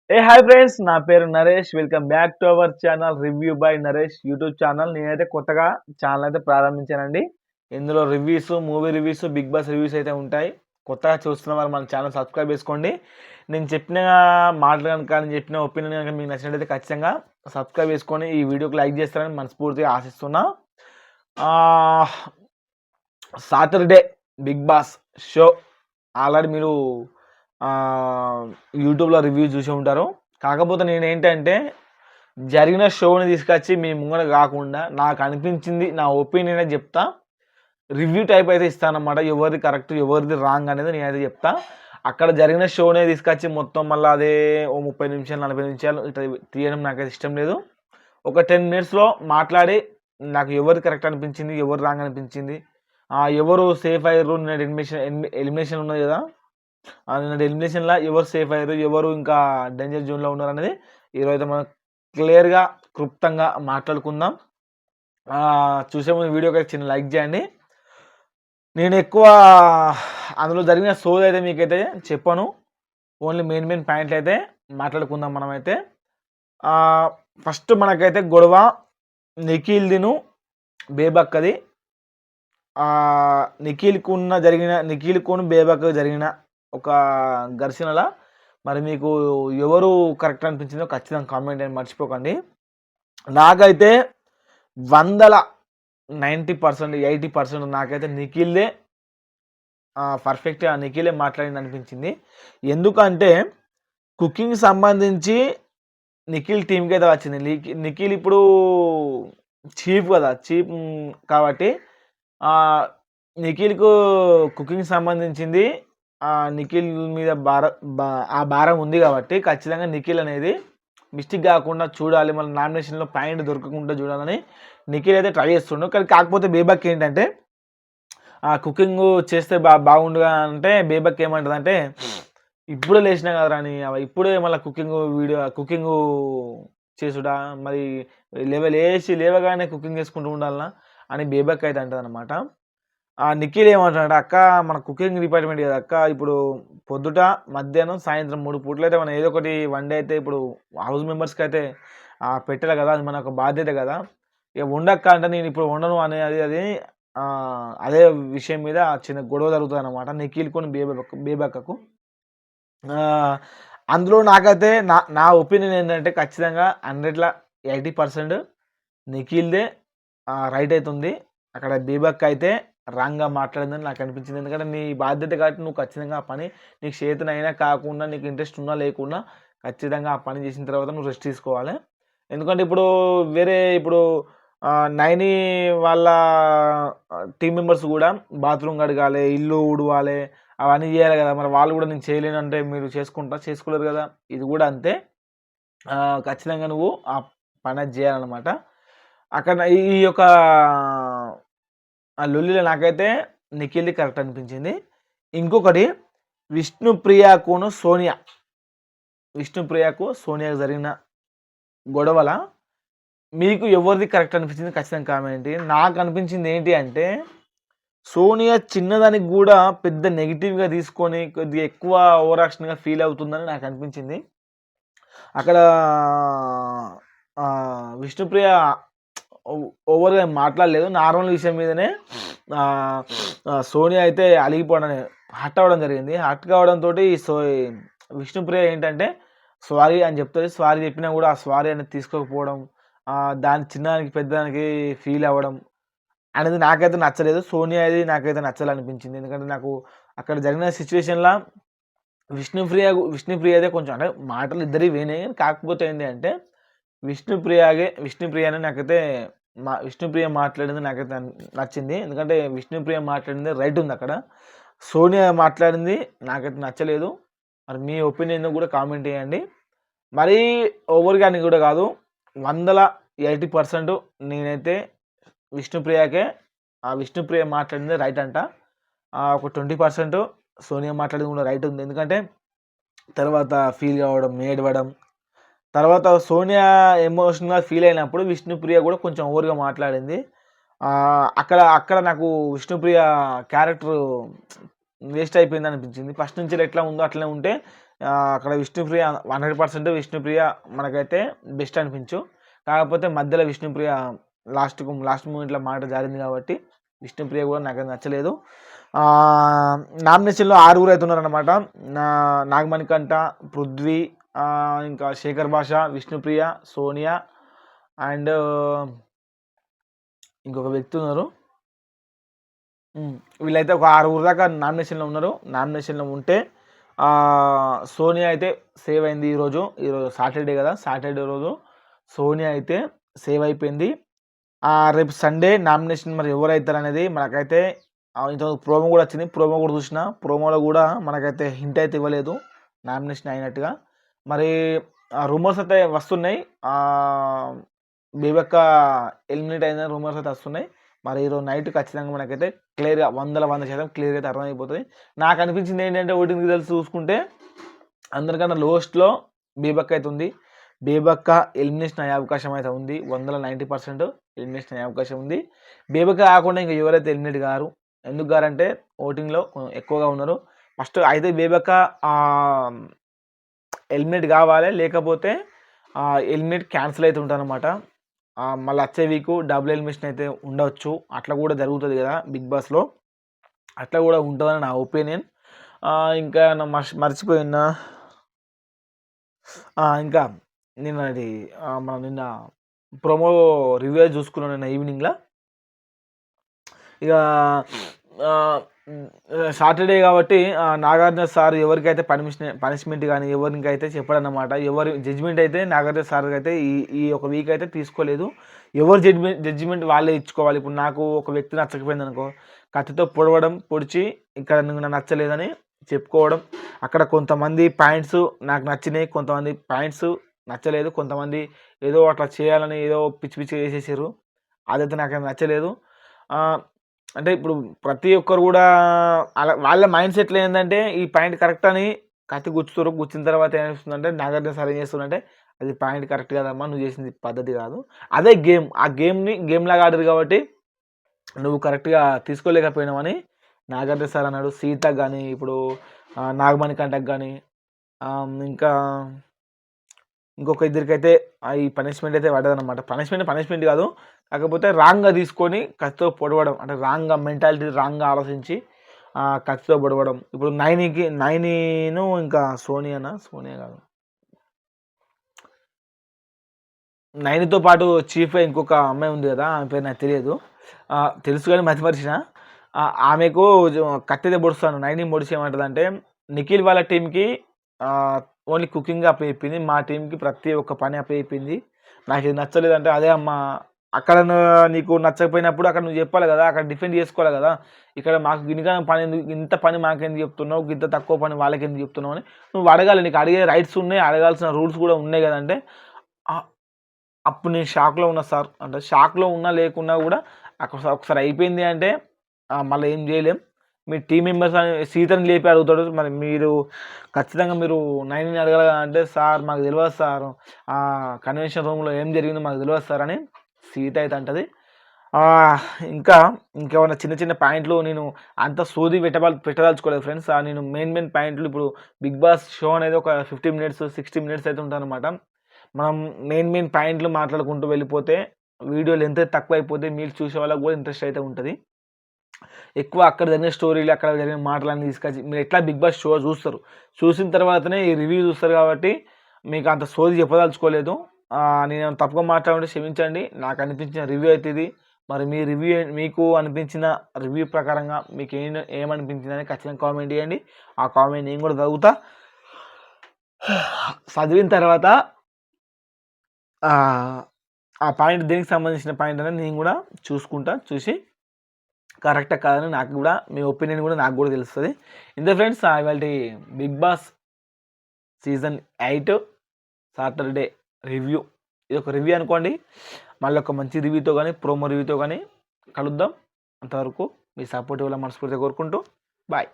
Hi friends, నా పేరు Naresh. Welcome back to our channel review by Naresh YouTube channel. నేనైతే కొత్తగా ఛానల్ అయితే ప్రారంభించానండి. ఇందులో reviews, movie reviews, Bigg Boss reviews అయితే ఉంటాయి. కొత్తగా చూస్తున్న వారు మన ఛానల్ సబ్స్క్రైబ్ చేసుకోండి. నేను చెప్పిన మాటలు కనుక, నేను చెప్పిన ఒపీనియన్ కనుక మీకు నచ్చినట్లయితే ఖచ్చితంగా సబ్స్క్రైబ్ చేసుకొని ఈ వీడియోకి లైక్ చేస్తారని మనస్ఫూర్తిగా ఆశిస్తున్నా. Saturday Bigg Boss show already మీరు యూట్యూబ్లో రివ్యూ చూసి ఉంటారు. కాకపోతే నేను ఏంటంటే జరిగిన షోని తీసుకొచ్చి మీ ముంగడ కాకుండా నాకు అనిపించింది, నా ఒపీనియన్ చెప్తా. రివ్యూ టైప్ అయితే ఇస్తానన్నమాట. ఎవరిది కరెక్ట్, ఎవరిది రాంగ్ అనేది నేనైతే చెప్తా. అక్కడ జరిగిన షోనే తీసుకొచ్చి మొత్తం మళ్ళీ అదే 30 నిమిషాలు 40 నిమిషాలు ఇట్లా తీయడం నాకైతే ఇష్టం లేదు. ఒక 10 మినిట్స్లో మాట్లాడి నాకు ఎవరు కరెక్ట్ అనిపించింది, ఎవరు రాంగ్ అనిపించింది, ఎవరు సేఫ్ అయ్యారు, నేను ఎలిమినేషన్ ఉన్నది కదా, నిన్న ఎలిమినేషన్లో ఎవరు సేఫ్ అయ్యారు, ఎవరు ఇంకా డేంజర్ జోన్లో ఉన్నారు అనేది ఈరోజు మనం క్లియర్గా క్లుప్తంగా మాట్లాడుకుందాం. చూసే ముందు వీడియోకి చిన్న లైక్ చేయండి. నేను ఎక్కువ అందులో జరిగిన సోది అయితే మీకైతే చెప్పను. ఓన్లీ మెయిన్ పాయింట్లు అయితే మాట్లాడుకుందాం మనమైతే. ఫస్ట్ మనకైతే గొడవ నిఖిల్దిను బేబక్కది. నిఖిల్కును బేబక్క జరిగిన ఒక ఘర్షణలా మరి మీకు ఎవరు కరెక్ట్ అనిపించిందో ఖచ్చితంగా కామెంట్ అని మర్చిపోకండి. నాకైతే 90% 80% నాకైతే నిఖిల్దే పర్ఫెక్ట్గా నిఖిలే మాట్లాడింది అనిపించింది. ఎందుకంటే కుకింగ్ సంబంధించి నిఖిల్ టీంకి అయితే వచ్చింది. నిఖిల్ ఇప్పుడు చీఫ్ కదా, చీఫ్ కాబట్టి నిఖిల్కు కుకింగ్ సంబంధించింది నిఖిల్ మీద భారం ఉంది కాబట్టి ఖచ్చితంగా నిఖిల్ అనేది మిస్టేక్ కాకుండా చూడాలి, మళ్ళీ నామినేషన్లో పాయింట్ దొరకకుండా చూడాలని నిఖిల్ అయితే ట్రై చేస్తుండు. కానీ కాకపోతే బేబక్ ఏంటంటే కుకింగ్ చేస్తే బాగుండుగా అంటే బేబక్ ఏమంటుంది అంటే, ఇప్పుడే లేచినా కదరా అని, ఇప్పుడే మళ్ళీ కుకింగ్ చేసుడా, మరి లేవగానే కుకింగ్ చేసుకుంటూ ఉండాలనా అని బేబక్ అయితే అంటుంది అనమాట. నిఖిల్ ఏమంటాడు, అక్క మన కుకింగ్ డిపార్ట్మెంట్ కదా అక్క, ఇప్పుడు పొద్దుట మధ్యాహ్నం సాయంత్రం 3 పూటలు అయితే మనం ఏదో ఒకటి వన్ డే అయితే ఇప్పుడు హౌస్ మెంబర్స్కి అయితే పెట్టాలి కదా, అది మన ఒక బాధ్యత కదా. ఇక ఉండక్క అంటే నేను ఇప్పుడు ఉండను అనేది అదే విషయం మీద చిన్న గొడవ జరుగుతుంది అనమాట నిఖిల్కొని బేబక్కకు. అందులో నాకైతే నా ఒపీనియన్ ఏంటంటే ఖచ్చితంగా 100లో 80% నిఖిల్దే రైట్ అవుతుంది. అక్కడ బేబక్క అయితే రాంగ్గా మాట్లాడిందని నాకు అనిపించింది. ఎందుకంటే నీ బాధ్యత కాబట్టి నువ్వు ఖచ్చితంగా ఆ పని నీకు చేతనైనా కాకుండా నీకు ఇంట్రెస్ట్ ఉన్నా లేకుండా ఖచ్చితంగా ఆ పని చేసిన తర్వాత నువ్వు రెస్ట్ తీసుకోవాలి. ఎందుకంటే ఇప్పుడు నైని వాళ్ళ టీం మెంబర్స్ కూడా బాత్రూమ్ కడగాలి, ఇల్లు ఊడవాలి, అవన్నీ చేయాలి కదా. మరి వాళ్ళు కూడా నేను చేయలేను అంటే మీరు చేసుకోలేరు కదా. ఇది కూడా అంతే. ఖచ్చితంగా నువ్వు ఆ పని చేయాలన్నమాట. అక్కడ ఈ యొక్క లొల్లిలో నాకైతే నిఖిల్ది కరెక్ట్ అనిపించింది. ఇంకొకటి విష్ణుప్రియకు సోనియాకు జరిగిన గొడవల మీకు ఎవరిది కరెక్ట్ అనిపించింది ఖచ్చితంగా కామెంట్. నాకు అనిపించింది ఏంటి అంటే, సోనియా చిన్నదానికి కూడా పెద్ద నెగిటివ్గా తీసుకొని కొద్దిగా ఎక్కువ ఓవర్ యాక్షన్గా ఫీల్ అవుతుందని నాకు అనిపించింది. అక్కడ విష్ణుప్రియ ఓవర్గా మాట్లాడలేదు, నార్మల్ విషయం మీదనే సోనియా అయితే అలిగిపోవడం, హట్ అవ్వడం జరిగింది. హట్ కావడంతో విష్ణుప్రియ ఏంటంటే సారీ అని చెప్తుంది. సారీ చెప్పినా కూడా ఆ సారీ అనేది తీసుకోకపోవడం, దాని చిన్నదానికి పెద్దదానికి ఫీల్ అవ్వడం అనేది నాకైతే నచ్చలేదు. సోనియా అది నాకైతే నచ్చాలనిపించింది. ఎందుకంటే నాకు అక్కడ జరిగిన సిచ్యువేషన్లో విష్ణుప్రియదే కొంచెం అంటే మాటలు ఇద్దరి వేనే, కాకపోతే ఏంటి అంటే విష్ణుప్రియనే నాకైతే విష్ణుప్రియ మాట్లాడింది నాకైతే నచ్చింది. ఎందుకంటే విష్ణుప్రియ మాట్లాడింది రైట్ ఉంది అక్కడ. సోనియా మాట్లాడింది నాకైతే నచ్చలేదు. మరి మీ ఒపీనియన్ కూడా కామెంట్ చేయండి. మరీ ఓవర్గా అని కూడా కాదు, 180% నేనైతే విష్ణుప్రియ మాట్లాడింది రైట్ అంట. ఒక 20% సోనియా మాట్లాడింది కూడా రైట్ ఉంది. ఎందుకంటే తర్వాత ఫీల్ కావడం, ఏడవడం, తర్వాత సోనియా ఎమోషనల్గా ఫీల్ అయినప్పుడు విష్ణుప్రియ కూడా కొంచెం ఓవర్గా మాట్లాడింది. అక్కడ నాకు విష్ణుప్రియ క్యారెక్టర్ వేస్ట్ అయిపోయింది అనిపించింది. ఫస్ట్ నుంచి ఎట్లా ఉందో అట్లనే ఉంటే అక్కడ విష్ణుప్రియ 100% విష్ణుప్రియ మనకైతే బెస్ట్ అనిపించు. కాకపోతే మధ్యలో విష్ణుప్రియ లాస్ట్ మూమెంట్లో మాట జారింది కాబట్టి విష్ణుప్రియ కూడా నాకైతే నచ్చలేదు. నామినేషన్లో 6 అయితే ఉన్నారనమాట. నాగమణికంఠ, పృథ్వీ, ఇంకా శేఖర్ భాష, విష్ణుప్రియ, సోనియా అండ్ ఇంకొక వ్యక్తి ఉన్నారు. వీళ్ళైతే ఒక 6 దాకా నామినేషన్లో ఉన్నారు. నామినేషన్లో ఉంటే సోనియా అయితే సేవ్ అయింది. ఈరోజు సాటర్డే కదా, సాటర్డే రోజు సోనియా అయితే సేవ్ అయిపోయింది. రేపు సండే నామినేషన్ మరి ఎవరు అవుతారు అనేది మనకైతే ఇంత ప్రోమో కూడా వచ్చింది. ప్రోమో కూడా చూసిన, ప్రోమోలో కూడా మనకైతే హింట్ అయితే ఇవ్వలేదు నామినేషన్ అయినట్టుగా. మరి రూమర్స్ అయితే వస్తున్నాయి, బేబక్క ఎలిమినేట్ అయిన రూమర్స్ అయితే వస్తున్నాయి. మరి ఈరోజు నైట్ ఖచ్చితంగా మనకైతే క్లియర్గా 100% క్లియర్గా అయితే అర్థమైపోతుంది. నాకు అనిపించింది ఏంటంటే ఓటింగ్ రిజల్ట్స్ చూసుకుంటే అందరికన్నా లోయెస్ట్లో బేబక్క అయితే ఉంది. బేబక్క ఎలిమినేషన్ అయ్యే అవకాశం అయితే ఉంది. 190% ఎలిమినేషన్ అయ్యే అవకాశం ఉంది. బేబక్క కాకుండా ఇంకా ఎవరైతే ఎలిమినేట్ గారు, ఎందుకు గారంటే ఓటింగ్లో ఎక్కువగా ఉన్నారు. ఫస్ట్ అయితే బేబక్క ఎలిమినేట్ కావాలి, లేకపోతే ఎలిమినేట్ క్యాన్సిల్ అయితే ఉంటారనమాట. మళ్ళీ వచ్చే వీక్ డబుల్ ఎలిమినేషన్ అయితే ఉండవచ్చు. అట్లా కూడా జరుగుతుంది కదా బిగ్ బాస్లో, అట్లా కూడా ఉంటుందని నా ఒపీనియన్. ఇంకా మర్చిపోయినా ఇంకా నిన్న ప్రోమో రివ్యూ చూసుకున్నాను నిన్న ఈవినింగ్లో. ఇక సాటర్డే కాబట్టి నాగార్జున సార్ ఎవరికైతే పనిష్మెంట్ కానీ ఎవరికైతే చెప్పడన్నమాట. ఎవరి జడ్జిమెంట్ అయితే నాగార్జున సార్ అయితే ఈ ఒక వీక్ అయితే తీసుకోలేదు. ఎవరు జడ్జిమెంట్ వాళ్ళే ఇచ్చుకోవాలి. ఇప్పుడు నాకు ఒక వ్యక్తి నచ్చకపోయింది అనుకో, కత్తితో పొడిచి ఇక్కడ నాకు నచ్చలేదని చెప్పుకోవడం. అక్కడ కొంతమంది పాయింట్స్ నాకు నచ్చినాయి, కొంతమంది పాయింట్స్ నచ్చలేదు, కొంతమంది ఏదో అట్లా చేయాలని ఏదో పిచ్చి చేసేసారు, అదైతే నాకు నచ్చలేదు. అంటే ఇప్పుడు ప్రతి ఒక్కరు కూడా అలా వాళ్ళ మైండ్ సెట్లో ఏంటంటే ఈ పాయింట్ కరెక్ట్ అని కత్తి గుచ్చిన తర్వాత ఏమనిపిస్తుందంటే నాగార్జున సార్ ఏం చేస్తుందంటే అది పాయింట్ కరెక్ట్ కాదమ్మా, నువ్వు చేసింది పద్ధతి కాదు. అదే గేమ్, ఆ గేమ్ లాగా ఆడరు కాబట్టి నువ్వు కరెక్ట్గా తీసుకోలేకపోయినావని నాగార్జున సార్ అన్నాడు. సీతకు కానీ, ఇప్పుడు నాగమణికంఠకు కానీ, ఇంకా ఇంకొక ఇద్దరికైతే ఈ పనిష్మెంట్ అయితే పడ్డదన్నమాట. పనిష్మెంట్ కాదు, కాకపోతే రాంగ్గా తీసుకొని కత్తితో పొడవడం, అంటే రాంగ్గా మెంటాలిటీ రాంగ్గా ఆలోచించి కత్తితో పొడవడం. ఇప్పుడు నైనీను ఇంకా సోనియా కాదు, నైనితో పాటు చీఫ్ ఇంకొక అమ్మాయి ఉంది కదా, ఆమె పేరు నాకు తెలియదు, తెలుసు కానీ మర్చిమరిచిన. ఆమెకు కత్తితో పొడుస్తాను. నైని పొడిచి ఏమంటుందంటే నిఖిల్ వాళ్ళ టీంకి ఓన్లీ కుకింగ్ అప్పచెప్పింది, మా టీంకి ప్రతి ఒక్క పని అప్పచెప్పింది, నాకు ఇది నచ్చలేదంటే అదే అమ్మ, అక్కడ నీకు నచ్చకపోయినప్పుడు అక్కడ నువ్వు చెప్పాలి కదా, అక్కడ డిఫెండ్ చేసుకోవాలి కదా. ఇక్కడ మాకు గినికన పని ఇంత పని మాకెందుకు చెప్తున్నావు, ఇంత తక్కువ పని వాళ్ళకి ఎందుకు చెప్తున్నావు అని నువ్వు అడగాలి. నీకు అడిగే రైట్స్ ఉన్నాయి, అడగాల్సిన రూల్స్ కూడా ఉన్నాయి కదంటే అప్పుడు నేను షాక్లో ఉన్నా సార్. అంటే షాక్లో ఉన్నా లేకున్నా కూడా ఒకసారి అయిపోయింది అంటే మళ్ళీ ఏం చేయలేం. మీ టీం మెంబర్స్ సీతని లేపి అడుగుతాడు, మరి మీరు ఖచ్చితంగా మీరు నైన్ని అడగాల అంటే సార్ మాకు తెలియదు సార్, కన్వెన్షన్ రూమ్లో ఏం జరిగిందో మాకు తెలియదు సార్ అని సీత అయితే అంటది. ఇంకేమైనా చిన్న పాయింట్లు నేను అంత సోది పెట్టదలుచుకోలేదు ఫ్రెండ్స్. నేను మెయిన్ పాయింట్లు, ఇప్పుడు బిగ్ బాస్ షో అనేది ఒక 50 minutes 60 minutes అయితే ఉంటానమాట. మనం మెయిన్ పాయింట్లు మాట్లాడుకుంటూ వెళ్ళిపోతే వీడియో లెంత్ తక్కువ అయిపోతే మీరు చూసే వాళ్ళకి కూడా ఇంట్రెస్ట్ అయితే ఉంటుంది. ఎక్కువ అక్కడ జరిగిన స్టోరీలు, అక్కడ జరిగిన మాటలన్నీ తీసుకొచ్చి మీరు ఎట్లా బిగ్ బాస్ షో చూస్తారు, చూసిన తర్వాతనే ఈ రివ్యూ చూస్తారు కాబట్టి మీకు అంత సోది చెప్పదలుచుకోలేదు. నేను తప్పుగా మాట్లాడుతుంటే క్షమించండి. నాకు అనిపించిన రివ్యూ అయితే ఇది. మరి మీ రివ్యూ, మీకు అనిపించిన రివ్యూ ప్రకారంగా మీకు ఏమనిపించిందని ఖచ్చితంగా కామెంట్ చేయండి. ఆ కామెంట్ నేను కూడా చదువుతా. చదివిన తర్వాత ఆ పాయింట్ దేనికి సంబంధించిన పాయింట్ అనేది నేను కూడా చూసి కరెక్టా కాదని నాకు కూడా మీ ఒపీనియన్ కూడా నాకు కూడా తెలుస్తుంది. ఇంతే ఫ్రెండ్స్, ఇవాళ Bigg Boss season 8 Saturday review. ఇది ఒక రివ్యూ అనుకోండి. మళ్ళీ ఒక మంచి రివ్యూతో కానీ ప్రోమో రివ్యూతో కానీ కలుద్దాం. అంతవరకు మీ సపోర్ట్ ఇవ్వాలని మనస్ఫూర్తిగా కోరుకుంటూ బాయ్.